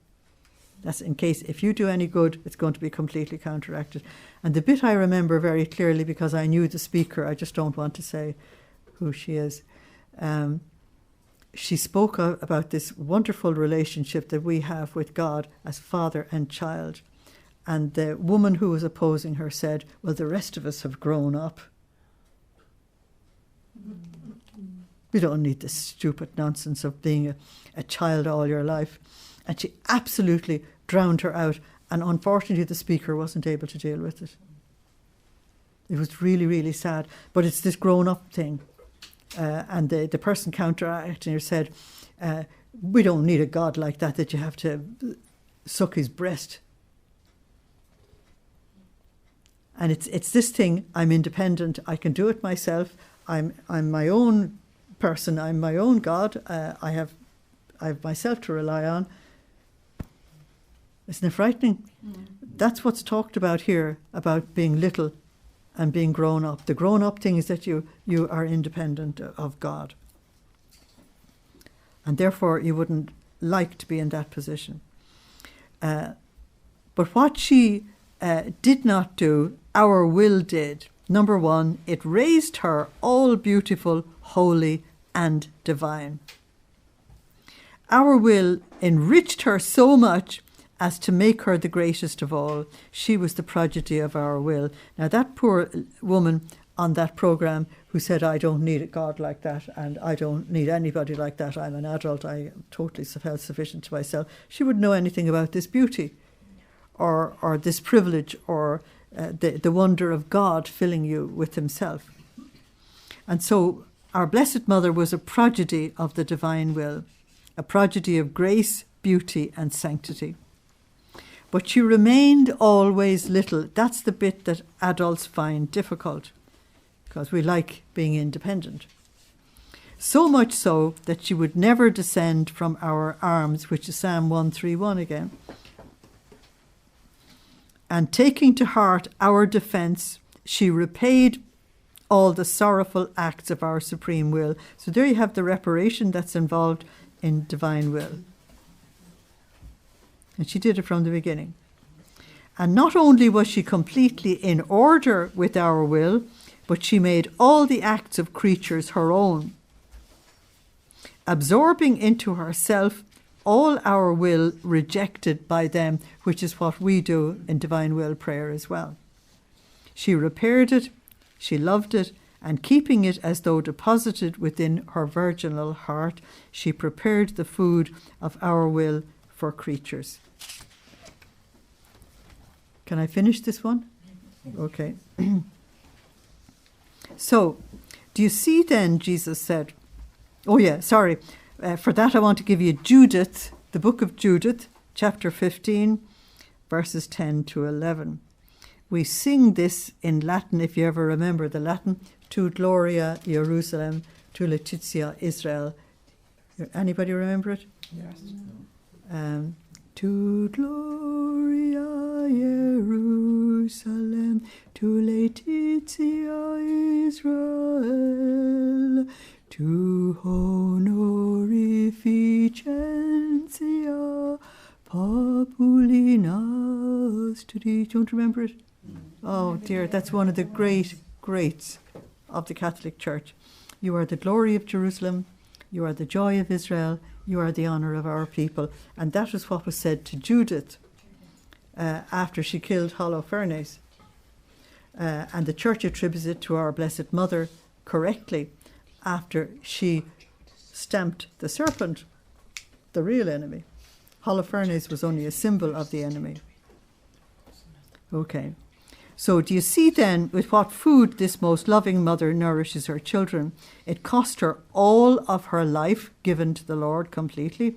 That's in case if you do any good, it's going to be completely counteracted. And the bit I remember very clearly, because I knew the speaker, I just don't want to say who she is. She spoke about this wonderful relationship that we have with God as father and child. And the woman who was opposing her said, well, the rest of us have grown up. We don't need this stupid nonsense of being a child all your life. And she absolutely drowned her out. And unfortunately, the speaker wasn't able to deal with it. It was really, really sad. But it's this grown-up thing. And the person counteracting her said, we don't need a God like that you have to suck his breast. And it's this thing, I'm independent, I can do it myself, I'm my own person, I'm my own God, I have myself to rely on. Isn't it frightening? Mm. That's what's talked about here, about being little and being grown up. The grown up thing is that you are independent of God. And therefore you wouldn't like to be in that position. But what she did not do, our will did. Number one, it raised her all beautiful, holy, and divine. Our will enriched her so much as to make her the greatest of all. She was the prodigy of our will. Now that poor woman on that program who said, I don't need a God like that, and I don't need anybody like that, I'm an adult, I am totally self-sufficient to myself, she wouldn't know anything about this beauty or this privilege or the wonder of God filling you with himself. And so our Blessed Mother was a prodigy of the divine will, a prodigy of grace, beauty and sanctity. But she remained always little. That's the bit that adults find difficult, because we like being independent. So much so that she would never descend from our arms, which is Psalm 131 again. And taking to heart our defence, she repaid all the sorrowful acts of our supreme will. So there you have the reparation that's involved in divine will. And she did it from the beginning. And not only was she completely in order with our will, but she made all the acts of creatures her own, absorbing into herself all our will rejected by them, which is what we do in divine will prayer as well. She repaired it, she loved it, and keeping it as though deposited within her virginal heart, she prepared the food of our will for creatures. Can I finish this one? Okay. So, do you see then, Jesus said, for that I want to give you Judith, the book of Judith, chapter 15, verses 10 to 11. We sing this in Latin, if you ever remember the Latin, Tu Gloria Jerusalem, Tu Laetitia Israel. Anybody remember it? Yes. Tu Gloria Jerusalem, Tu Laetitia Israel, Tu honorificentia populi nostri. Don't you remember it? Oh dear, that's one of the greats of the Catholic Church. You are the glory of Jerusalem, you are the joy of Israel, you are the honour of our people. And that is what was said to Judith after she killed Holofernes. And the Church attributes it to our Blessed Mother correctly after she stamped the serpent, the real enemy. Holofernes was only a symbol of the enemy. Okay. So do you see then with what food this most loving mother nourishes her children? It cost her all of her life given to the Lord completely.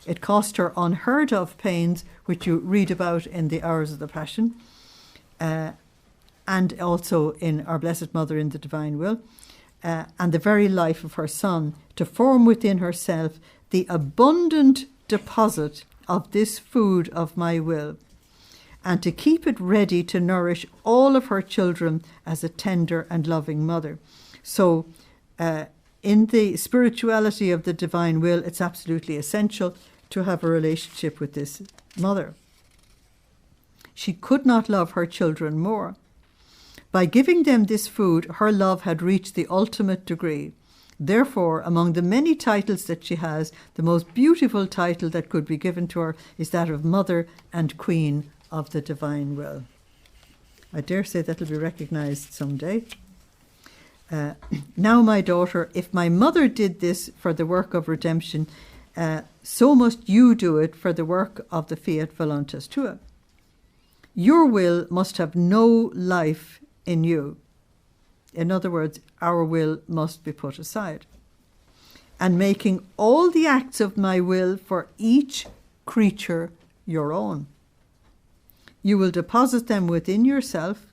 It cost her unheard of pains, which you read about in the Hours of the Passion, and also in Our Blessed Mother in the Divine Will, and the very life of her Son, to form within herself the abundant deposit of this food of my will, and to keep it ready to nourish all of her children as a tender and loving mother. So in the spirituality of the divine will, it's absolutely essential to have a relationship with this mother. She could not love her children more. By giving them this food, her love had reached the ultimate degree. Therefore, among the many titles that she has, the most beautiful title that could be given to her is that of Mother and Queen of the Divine Will. I dare say that will be recognised someday. Now, my daughter, if my mother did this for the work of redemption, so must you do it for the work of the Fiat Voluntas Tua. Your will must have no life in you. In other words, our will must be put aside. And making all the acts of my will for each creature your own. You will deposit them within yourself,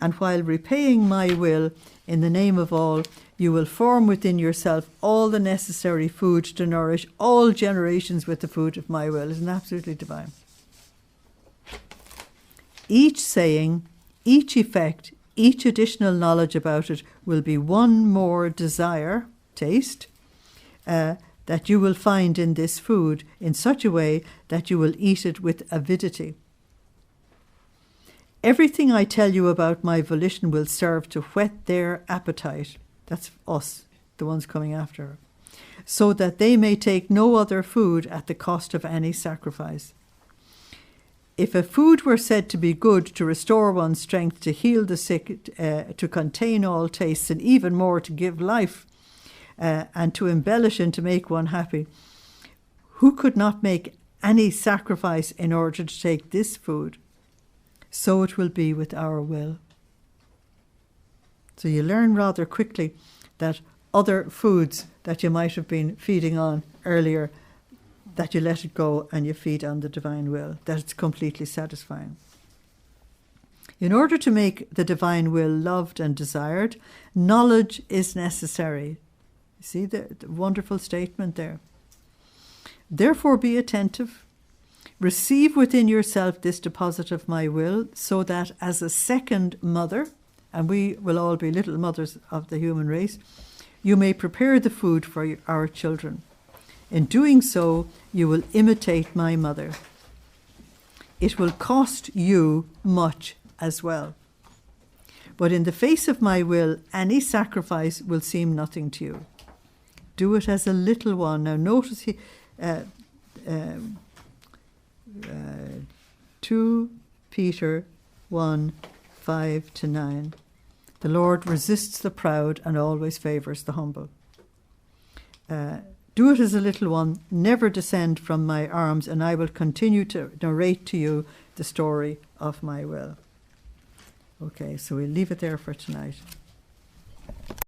and while repaying my will in the name of all, you will form within yourself all the necessary food to nourish all generations with the food of my will. Isn't that absolutely divine? Each saying, each effect, each additional knowledge about it will be one more desire, taste, that you will find in this food in such a way that you will eat it with avidity. Everything I tell you about my volition will serve to whet their appetite. That's us, the ones coming after her. So that they may take no other food at the cost of any sacrifice. If a food were said to be good to restore one's strength, to heal the sick, to contain all tastes, and even more to give life, and to embellish and to make one happy, who could not make any sacrifice in order to take this food? So it will be with our will. So you learn rather quickly that other foods that you might have been feeding on earlier, that you let it go and you feed on the divine will, that it's completely satisfying. In order to make the divine will loved and desired, knowledge is necessary. You see the wonderful statement there. Therefore be attentive. Receive within yourself this deposit of my will, so that as a second mother, and we will all be little mothers of the human race, you may prepare the food for our children. In doing so, you will imitate my mother. It will cost you much as well. But in the face of my will, any sacrifice will seem nothing to you. Do it as a little one. Now notice 2 Peter 1, 5-9. The Lord resists the proud and always favours the humble. Do it as a little one, never descend from my arms, and I will continue to narrate to you the story of my will. Okay, so we'll leave it there for tonight.